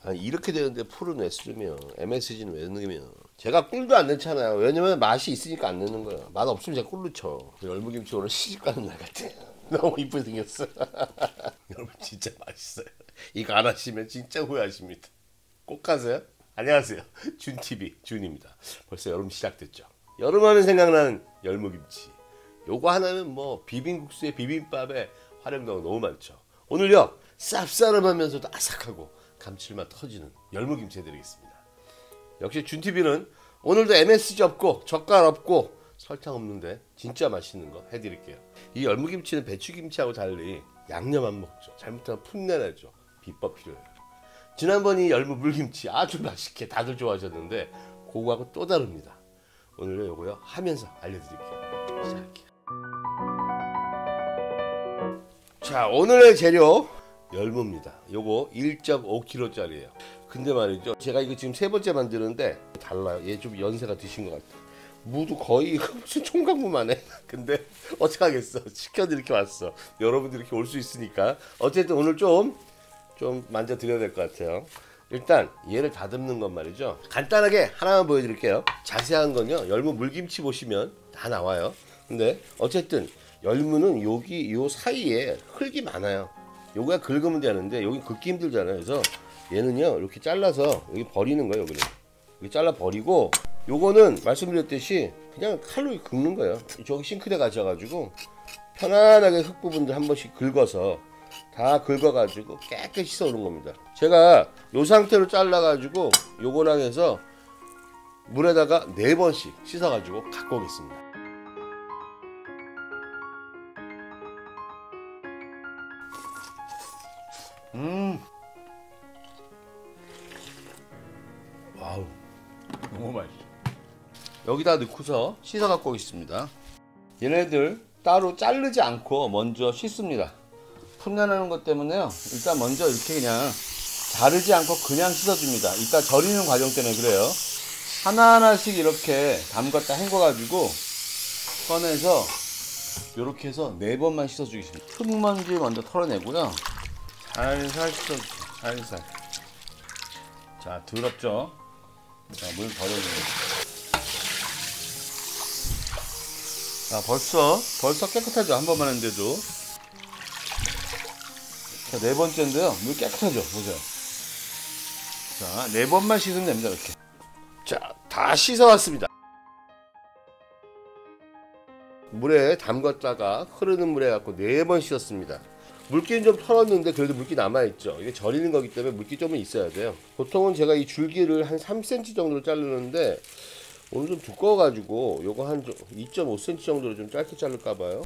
아니 이렇게 되는데 풀은 왜 쓰면 MSG는 왜 넣으면 제가 꿀도 안 넣잖아요. 왜냐면 맛이 있으니까 안 넣는 거야. 맛 없으면 제가 꿀 넣죠. 열무김치 오늘 시집 가는 날 같아. 너무 이쁘게 생겼어. 여러분 진짜 맛있어요. 이거 안 하시면 진짜 후회하십니다. 꼭 가세요. 안녕하세요. 준TV 준입니다. 벌써 여름 시작됐죠. 여름하면 생각나는 열무김치. 요거 하나는 뭐 비빔국수에 비빔밥에 활용도가 너무 많죠. 오늘요 쌉싸름하면서도 아삭하고 감칠맛 터지는 열무김치 해드리겠습니다. 역시 준TV는 오늘도 MSG 없고 젓갈 없고 설탕 없는데 진짜 맛있는 거 해드릴게요. 이 열무김치는 배추김치하고 달리 양념 안 먹죠. 잘못하면 풋내 나죠. 비법 필요해요. 지난번 이 열무 물김치 아주 맛있게 다들 좋아하셨는데 그거하고 또 다릅니다. 오늘은 요거요 하면서 알려드릴게요. 시작할게요. 자, 오늘의 재료 열무입니다. 요거 1.5kg짜리예요. 근데 말이죠, 제가 이거 지금 세 번째 만드는데 달라요. 얘 좀 연세가 드신 것 같아요. 무도 거의 무슨 총각무만 해. 근데 어떡하겠어, 시켜도 이렇게 왔어. 여러분들 이렇게 올 수 있으니까 어쨌든 오늘 좀 만져 드려야 될 것 같아요. 일단 얘를 다듬는 건 말이죠, 간단하게 하나만 보여드릴게요. 자세한 건요 열무 물김치 보시면 다 나와요. 근데 어쨌든 열무는 여기 요 사이에 흙이 많아요. 요거야 긁으면 되는데 여기 긁기 힘들잖아요. 그래서 얘는요 이렇게 잘라서 여기 버리는 거예요. 여기는 이렇게 잘라 버리고, 요거는 말씀드렸듯이 그냥 칼로 긁는 거예요. 저기 싱크대 가져가지고 편안하게 흙 부분들 한 번씩 긁어서 다 긁어가지고 깨끗이 씻어오는 겁니다. 제가 요 상태로 잘라가지고 요거랑 해서 물에다가 4번씩 씻어가지고 갖고 오겠습니다. 와우, 너무 맛있어. 여기다 넣고서 씻어 갖고 오겠습니다. 얘네들 따로 자르지 않고 먼저 씻습니다. 풋내 나는 것 때문에요. 일단 먼저 이렇게 그냥 자르지 않고 그냥 씻어줍니다. 이따 절이는 과정 때문에 그래요. 하나하나씩 이렇게 담갔다 헹궈가지고 꺼내서 이렇게 해서 4번만 씻어주겠습니다. 흙먼지 먼저 털어내고요. 살살 씻어주세요. 살살. 자, 더럽죠? 자, 물 버려줍니다. 자, 벌써 깨끗하죠? 한 번만 했는데도. 자, 4번째인데요. 물 깨끗하죠? 보세요. 자, 4번만 씻으면 됩니다. 이렇게. 자, 다 씻어왔습니다. 물에 담갔다가 흐르는 물에 갖고 4번 씻었습니다. 물기는 좀 털었는데 그래도 물기 남아있죠. 이게 절이는 거기 때문에 물기 좀 있어야 돼요. 보통은 제가 이 줄기를 한 3cm 정도로 자르는데 오늘 좀 두꺼워가지고 요거 한 2.5cm 정도로 좀 짧게 자를까봐요.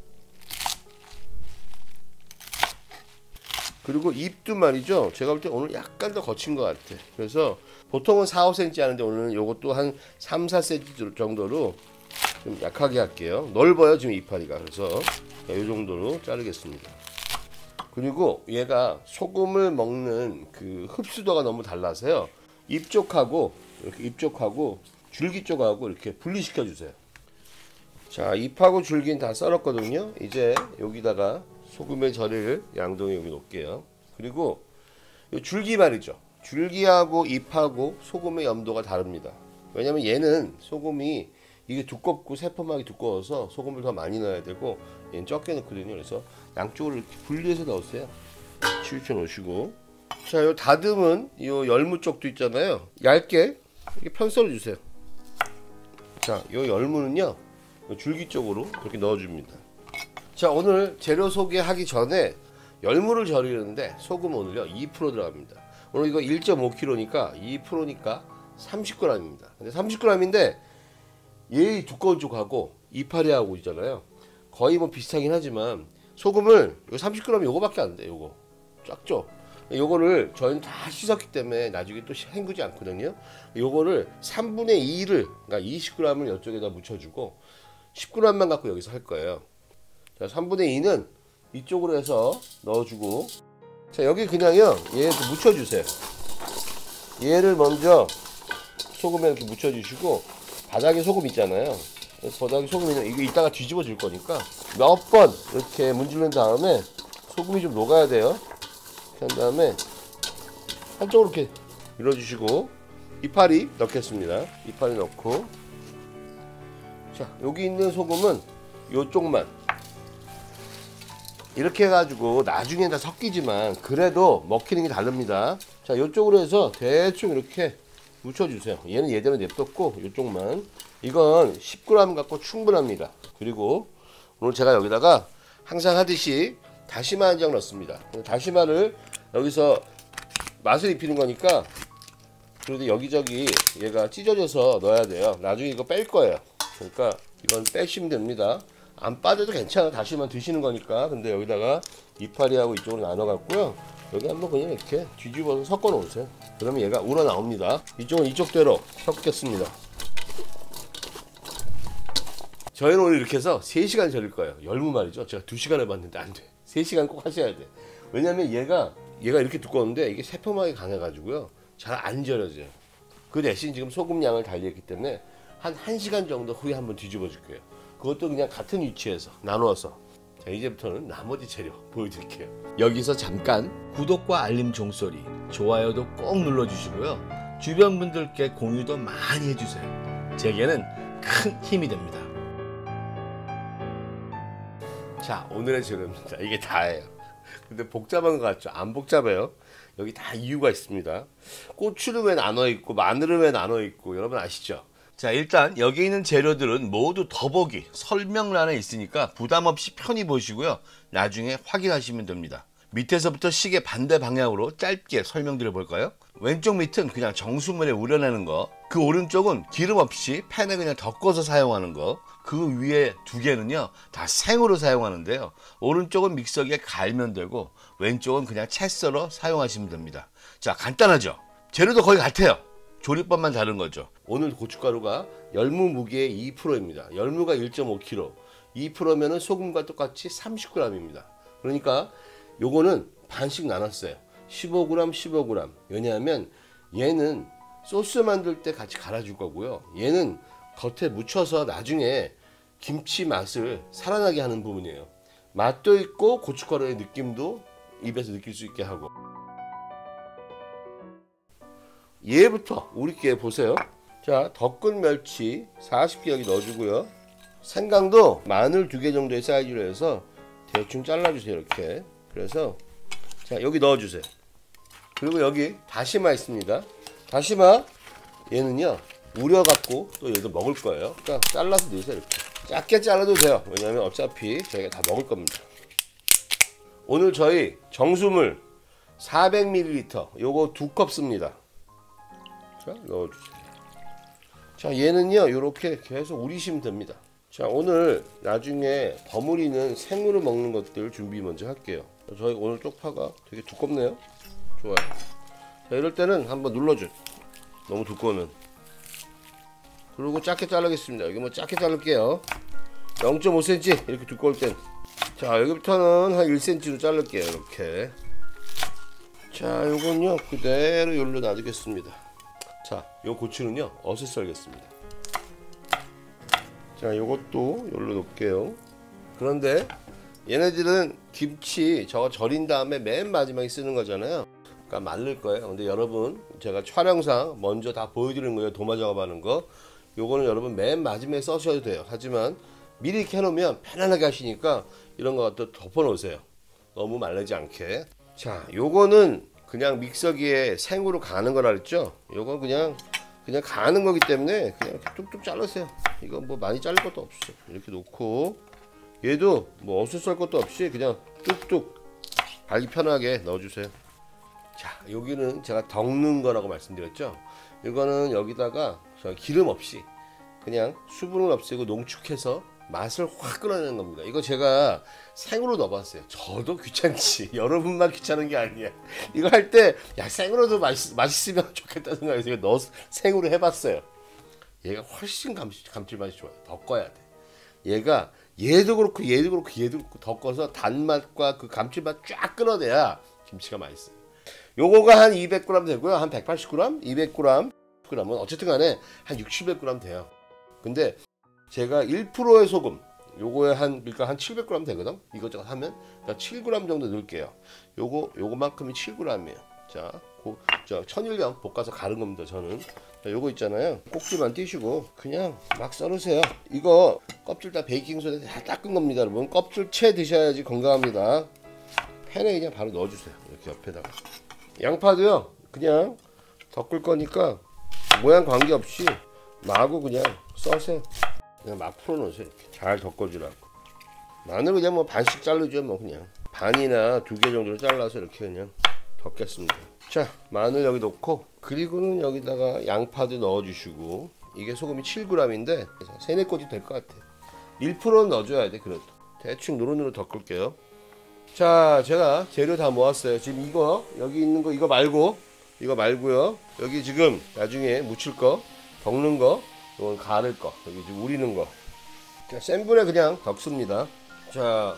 그리고 잎도 말이죠, 제가 볼 때 오늘 약간 더 거친 것 같아. 그래서 보통은 4, 5cm 하는데 오늘은 요것도 한 3, 4cm 정도로 좀 약하게 할게요. 넓어요 지금 이파리가. 그래서 이 정도로 자르겠습니다. 그리고 얘가 소금을 먹는 그 흡수도가 너무 달라서요, 잎 쪽하고 이렇게 잎 쪽하고 줄기 쪽하고 이렇게 분리시켜 주세요. 자, 잎하고 줄기는 다 썰었거든요. 이제 여기다가 소금에 절일 양동이 여기 놓을게요. 그리고 이 줄기 말이죠, 줄기하고 잎하고 소금의 염도가 다릅니다. 왜냐면 얘는 소금이 이게 두껍고 세포막이 두꺼워서 소금을 더 많이 넣어야 되고 얘는 적게 넣거든요. 그래서 양쪽으로 이렇게 분리해서 넣으세요. 치우쳐 놓으시고, 자, 요 다듬은 요 열무 쪽도 있잖아요. 얇게 이렇게 편 썰어 주세요. 자, 요 열무는요 요 줄기 쪽으로 이렇게 넣어줍니다. 자, 오늘 재료 소개하기 전에 열무를 절이는데 소금 오늘요 2% 들어갑니다. 오늘 이거 1.5kg니까 2%니까 30g입니다. 근데 30g인데 얘 두꺼운 쪽하고 이파리하고 있잖아요, 거의 뭐 비슷하긴 하지만 소금을 이거 30g 요거밖에 안 돼. 요거 작죠? 요거를 저희는 다 씻었기 때문에 나중에 또 헹구지 않거든요. 요거를 3분의 2를 그러니까 20g을 이쪽에다 묻혀주고 10g만 갖고 여기서 할 거예요. 자, 3분의 2는 이쪽으로 해서 넣어주고, 자, 여기 그냥요 얘 묻혀주세요. 얘를 먼저 소금에 이렇게 묻혀주시고, 바닥에 소금 있잖아요. 바닥에 소금 있는 이거 이따가 뒤집어 줄 거니까 몇 번 이렇게 문지른 다음에 소금이 좀 녹아야 돼요. 이렇게 한 다음에 한쪽으로 이렇게 밀어주시고 이파리 넣겠습니다. 이파리 넣고, 자 여기 있는 소금은 요쪽만 이렇게 해가지고 나중에 다 섞이지만 그래도 먹히는 게 다릅니다. 자 요쪽으로 해서 대충 이렇게 묻혀주세요. 얘는 예전에 냅뒀고 요쪽만, 이건 10g 갖고 충분합니다. 그리고 오늘 제가 여기다가 항상 하듯이 다시마 한 장 넣습니다. 다시마를 여기서 맛을 입히는 거니까 그래도 여기저기 얘가 찢어져서 넣어야 돼요. 나중에 이거 뺄 거예요. 그러니까 이건 빼시면 됩니다. 안 빠져도 괜찮아. 다시마 드시는 거니까. 근데 여기다가 이파리하고 이쪽으로 나눠 갖고요. 여기 한번 그냥 이렇게 뒤집어서 섞어 놓으세요. 그러면 얘가 우러나옵니다. 이쪽은 이쪽대로 섞겠습니다. 저희는 오늘 이렇게 해서 3시간 절일 거예요. 열무 말이죠. 제가 2시간 해봤는데 안 돼. 3시간 꼭 하셔야 돼. 왜냐면 얘가 이렇게 두꺼운데 이게 세포막이 강해가지고요. 잘 안 절여져요. 그 대신 지금 소금 양을 달리했기 때문에 한 1시간 정도 후에 한번 뒤집어 줄게요. 그것도 그냥 같은 위치에서 나누어서. 자 이제부터는 나머지 재료 보여드릴게요. 여기서 잠깐 구독과 알림 종소리, 좋아요도 꼭 눌러주시고요. 주변 분들께 공유도 많이 해주세요. 제게는 큰 힘이 됩니다. 자 오늘의 재료입니다. 이게 다예요. 근데 복잡한 것 같죠? 안 복잡해요. 여기 다 이유가 있습니다. 고추는 왜 나눠 있고 마늘은 왜 나눠 있고 여러분 아시죠? 자 일단 여기 있는 재료들은 모두 더보기 설명란에 있으니까 부담 없이 편히 보시고요. 나중에 확인하시면 됩니다. 밑에서부터 시계 반대 방향으로 짧게 설명드려 볼까요? 왼쪽 밑은 그냥 정수물에 우려내는 거, 그 오른쪽은 기름 없이 팬에 그냥 덮어서 사용하는 거, 그 위에 2개는요 다 생으로 사용하는데요. 오른쪽은 믹서기에 갈면 되고 왼쪽은 그냥 채 썰어 사용하시면 됩니다. 자 간단하죠? 재료도 거의 같아요. 조리법만 다른 거죠. 오늘 고춧가루가 열무 무게의 2%입니다. 열무가 1.5kg, 2%면은 소금과 똑같이 30g입니다. 그러니까 요거는 반씩 나눴어요. 15g, 15g. 왜냐하면 얘는 소스 만들 때 같이 갈아줄 거고요. 얘는 겉에 묻혀서 나중에 김치 맛을 살아나게 하는 부분이에요. 맛도 있고 고춧가루의 느낌도 입에서 느낄 수 있게 하고. 얘부터 우리께 보세요. 자, 덕근 멸치 40개 여기 넣어주고요. 생강도 마늘 2개 정도의 사이즈로 해서 대충 잘라주세요. 이렇게. 그래서 자 여기 넣어주세요. 그리고 여기 다시마 있습니다. 다시마 얘는요 우려갖고 또 얘도 먹을 거예요. 그러니까 잘라서 넣으세요. 이렇게 작게 잘라도 돼요. 왜냐하면 어차피 저희가 다 먹을 겁니다. 오늘 저희 정수물 400ml 요거 2컵 씁니다. 자 넣어주세요. 자 얘는요 이렇게 계속 우리시면 됩니다. 자 오늘 나중에 버무리는 생으로 먹는 것들 준비 먼저 할게요. 저희 오늘 쪽파가 되게 두껍네요. 좋아요. 자 이럴 때는 한번 눌러줘. 너무 두꺼우면. 그리고 작게 자르겠습니다. 여기 뭐 작게 자를게요. 0.5cm 이렇게 두꺼울 땐. 자 여기부터는 한 1cm로 자를게요. 이렇게. 자 요건요 그대로 요로 놔두겠습니다. 자 요 고추는요 어슷 썰겠습니다. 자 요것도 요로 놓을게요. 그런데 얘네들은 김치 저거 절인 다음에 맨 마지막에 쓰는 거잖아요. 그러니까 말릴 거예요. 근데 여러분 제가 촬영상 먼저 다 보여드리는 거예요. 도마 작업하는 거. 요거는 여러분 맨 마지막에 써셔도 돼요. 하지만 미리 이렇게 해놓으면 편안하게 하시니까 이런 거 갖다 덮어 놓으세요. 너무 말리지 않게. 자 요거는 그냥 믹서기에 생으로 가는 거라 그랬죠. 요건 그냥 가는 거기 때문에 그냥 이렇게 뚝뚝 잘라세요. 이거 뭐 많이 자를 것도 없어. 이렇게 놓고 얘도 뭐 어슷 썰 것도 없이 그냥 뚝뚝 발기 편하게 넣어주세요. 자 여기는 제가 덮는 거라고 말씀드렸죠. 이거는 여기다가 기름 없이 그냥 수분을 없애고 농축해서 맛을 확 끌어내는 겁니다. 이거 제가 생으로 넣어봤어요. 저도 귀찮지. 여러분만 귀찮은 게 아니야. 이거 할 때 야 생으로도 맛있으면 좋겠다 생각해서 이거 생으로 해봤어요. 얘가 훨씬 감칠맛이 좋아요. 덮어야 돼. 얘도 그렇고 얘도 그렇고 얘도 그렇고 덮어서 단맛과 그 감칠맛 쫙 끌어내야 김치가 맛있어요. 요거가 한 200g 되고요. 한 180g, 200g, g은 어쨌든 간에 한 600~700g 돼요. 근데 제가 1%의 소금 요거에 그러니까 한 700g 되거든. 이것저것 하면 그러니까 7g 정도 넣을게요. 요거만큼이 7g이에요. 자, 천일염 볶아서 가른 겁니다. 저는. 자, 요거 있잖아요. 꼭지만 띄시고 그냥 막 썰으세요. 이거 껍질 다 베이킹소다에 다 닦은 겁니다, 여러분. 껍질 채 드셔야지 건강합니다. 팬에 그냥 바로 넣어주세요. 이렇게 옆에다가. 양파도요. 그냥 덮을 거니까 모양 관계없이 마구 그냥 써세요. 그냥 막 풀어놓으세요. 이렇게 잘 덮어주라고. 마늘 그냥 뭐 반씩 자르죠. 뭐 그냥 반이나 2개 정도로 잘라서 이렇게 그냥 덮겠습니다. 자, 마늘 여기 넣고, 그리고는 여기다가 양파도 넣어주시고, 이게 소금이 7g인데 3, 4꼬집 될 것 같아. 1%는 넣어줘야 돼. 그래도 대충 노릇노릇 덮을게요. 자, 제가 재료 다 모았어요. 지금 이거 여기 있는 거 이거 말고요. 여기 지금 나중에 무칠 거, 덮는 거, 이건 가를 거, 여기 지금 우리는 거. 센 불에 그냥 덮습니다. 자,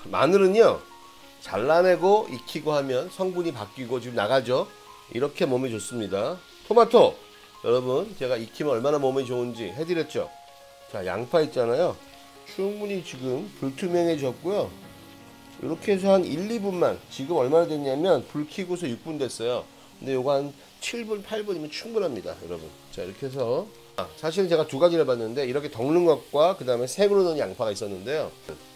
마늘은요, 잘라내고 익히고 하면 성분이 바뀌고 지금 나가죠. 이렇게 몸에 좋습니다. 토마토, 여러분 제가 익히면 얼마나 몸에 좋은지 해드렸죠. 자, 양파 있잖아요. 충분히 지금 불투명해졌고요. 이렇게 해서 한 1, 2분만, 지금 얼마나 됐냐면 불 켜고서 6분 됐어요. 근데 요거 한 7분, 8분이면 충분합니다, 여러분. 자, 이렇게 해서 사실 제가 2가지를 해봤는데, 이렇게 덮는 것과 그 다음에 생으로 넣은 양파가 있었는데요.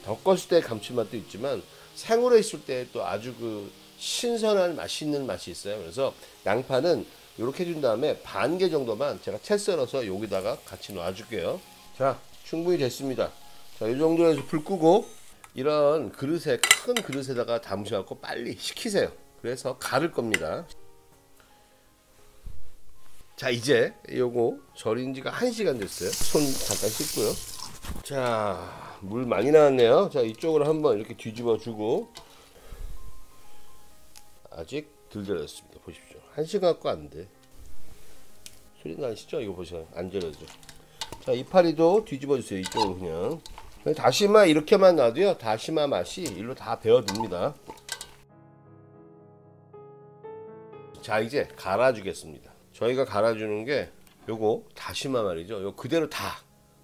덮었을 때 감칠맛도 있지만 생으로 있을 때 또 아주 그 신선한 맛있는 맛이 있어요. 그래서 양파는 이렇게 해준 다음에 반 개 정도만 제가 채 썰어서 여기다가 같이 놔줄게요. 자, 충분히 됐습니다. 자, 이 정도에서 불 끄고 이런 그릇에, 큰 그릇에다가 담으셔갖고 빨리 식히세요. 그래서 가를 겁니다. 자, 이제 요거 절인 지가 1시간 됐어요. 손 잠깐 씻고요. 자, 물 많이 나왔네요. 자, 이쪽으로 한번 이렇게 뒤집어 주고, 아직 덜 절였습니다. 보십시오. 1시간 갖고 안 돼. 소리 나시죠? 이거 보세요. 안 절여져. 자, 이파리도 뒤집어 주세요. 이쪽으로 그냥. 다시마 이렇게만 놔도요, 다시마 맛이 일로 다 배어듭니다. 자, 이제 갈아주겠습니다. 저희가 갈아주는 게 요거 다시마 말이죠. 요 그대로 다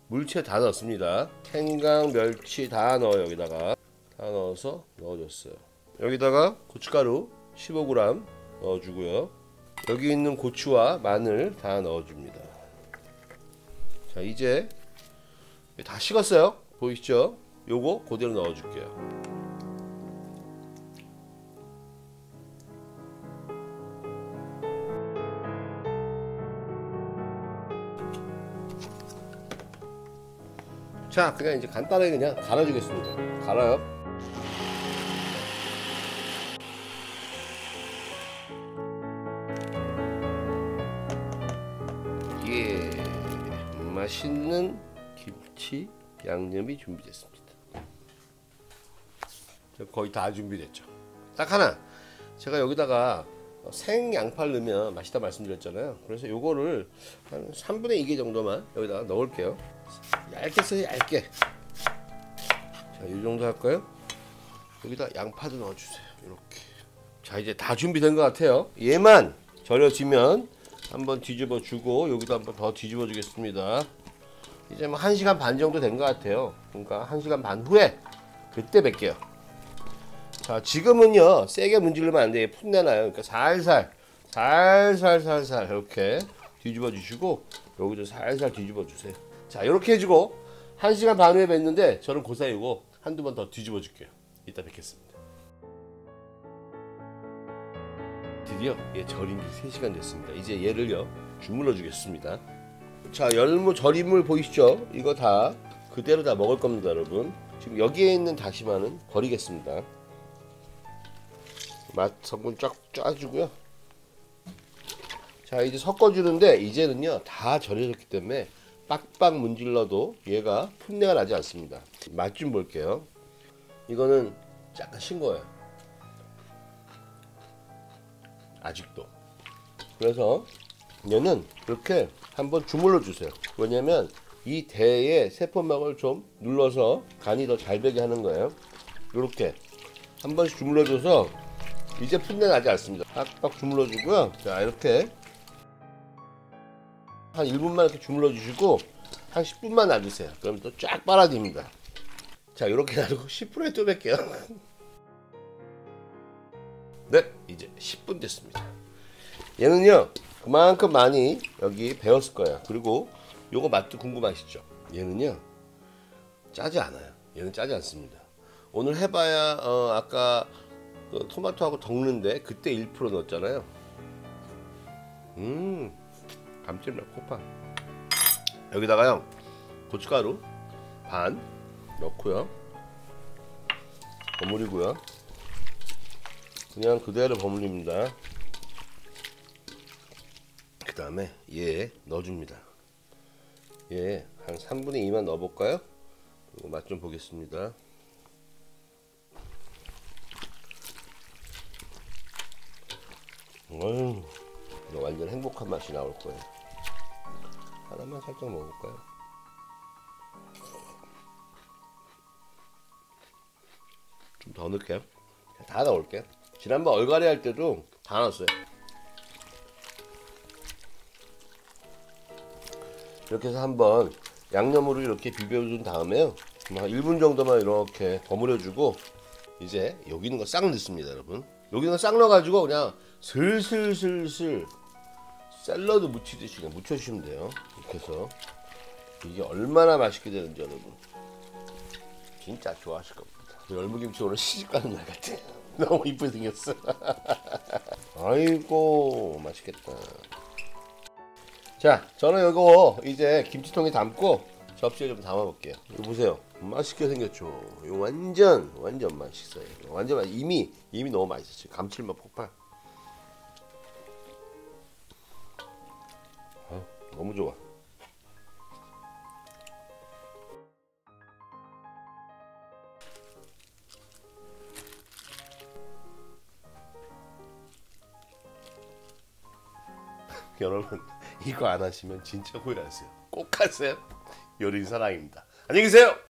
물채 다 넣습니다. 생강, 멸치 다 넣어요. 여기다가 다 넣어서 넣어줬어요. 여기다가 고춧가루 15g 넣어주고요. 여기 있는 고추와 마늘 다 넣어줍니다. 자, 이제 다 식었어요. 보이시죠? 요거 그대로 넣어줄게요. 자, 그냥 이제 간단하게 그냥 갈아주겠습니다. 갈아요. 예, 맛있는 김치 양념이 준비됐습니다. 거의 다 준비됐죠. 딱 하나, 제가 여기다가 생 양파를 넣으면 맛있다 말씀드렸잖아요. 그래서 요거를 한 3분의 2개 정도만 여기다가 넣을게요. 얇게 써요, 얇게. 자, 이 정도 할까요? 여기다 양파도 넣어주세요. 이렇게. 자, 이제 다 준비된 것 같아요. 얘만 절여지면 한번 뒤집어 주고, 여기도 한번 더 뒤집어 주겠습니다. 이제 뭐 1시간 반 정도 된 것 같아요. 그러니까 1시간 반 후에 그때 뵐게요. 자, 지금은요 세게 문지르면 안 돼요. 풋내 나요. 그러니까 살살 이렇게 뒤집어 주시고, 여기도 살살 뒤집어 주세요. 자, 이렇게 해주고 1시간 반 후에 뵀는데, 저는 그 사이고 한두 번 더 뒤집어 줄게요. 이따 뵙겠습니다. 드디어 얘 절인 지 3시간 됐습니다. 이제 얘를요 주물러 주겠습니다. 자, 절임물 보이시죠? 이거 다 그대로 다 먹을 겁니다, 여러분. 지금 여기에 있는 다시마는 버리겠습니다. 맛 성분 쫙 짜주고요. 자, 이제 섞어주는데, 이제는요 다 절여졌기 때문에 빡빡 문질러도 얘가 풋내가 나지 않습니다. 맛 좀 볼게요. 이거는 약간 싱거워요, 아직도. 그래서 얘는 이렇게 한번 주물러 주세요. 왜냐면 이 대에 세포막을 좀 눌러서 간이 더 잘 배게 하는 거예요. 이렇게 한 번씩 주물러 줘서 이제 풋내 나지 않습니다. 빡빡 주물러 주고요. 자, 이렇게 한 1분만 이렇게 주물러 주시고 한 10분만 놔두세요. 그럼 또 쫙 빨아집니다. 자, 이렇게 놔두고 10분에 또 뵐게요. 네, 이제 10분 됐습니다. 얘는요 그만큼 많이 여기 배웠을 거예요. 그리고 요거 맛도 궁금하시죠? 얘는요 짜지 않아요. 얘는 짜지 않습니다. 오늘 해봐야 아까 그 토마토하고 덕는데 그때 1% 넣었잖아요. 감칠맛 코파. 여기다가요 고춧가루 반 넣고요, 버무리고요. 그냥 그대로 버무립니다. 그 다음에 얘 넣어줍니다. 얘 한 3분의 2만 넣어볼까요? 그리고 맛 좀 보겠습니다. 이거 완전 행복한 맛이 나올 거예요. 하나만 살짝 먹어볼까요? 좀 더 넣을게요. 다 넣을게요. 지난번 얼갈이 할 때도 다 넣었어요. 이렇게 해서 한번 양념으로 이렇게 비벼준 다음에요, 한 1분 정도만 이렇게 버무려주고 이제 여기 있는 거 싹 넣습니다. 여러분 여기 있는 거 싹 넣어가지고 그냥 슬슬슬슬 샐러드 무치듯이 그냥 무쳐주시면 돼요. 이렇게 해서 이게 얼마나 맛있게 되는지 여러분 진짜 좋아하실 겁니다. 열무김치 오늘 시집가는 날 같아. 너무 이쁘게 생겼어. 아이고 맛있겠다. 자, 저는 이거 이제 김치통에 담고 접시에 좀 담아 볼게요. 이거 보세요. 맛있게 생겼죠. 이거 완전 맛있어요. 완전 이미 너무 맛있었어요. 감칠맛 폭발. 너무 좋아. 여러분 이거 안 하시면 진짜 후회하세요. 꼭 하세요. 요리 사랑입니다. 안녕히 계세요.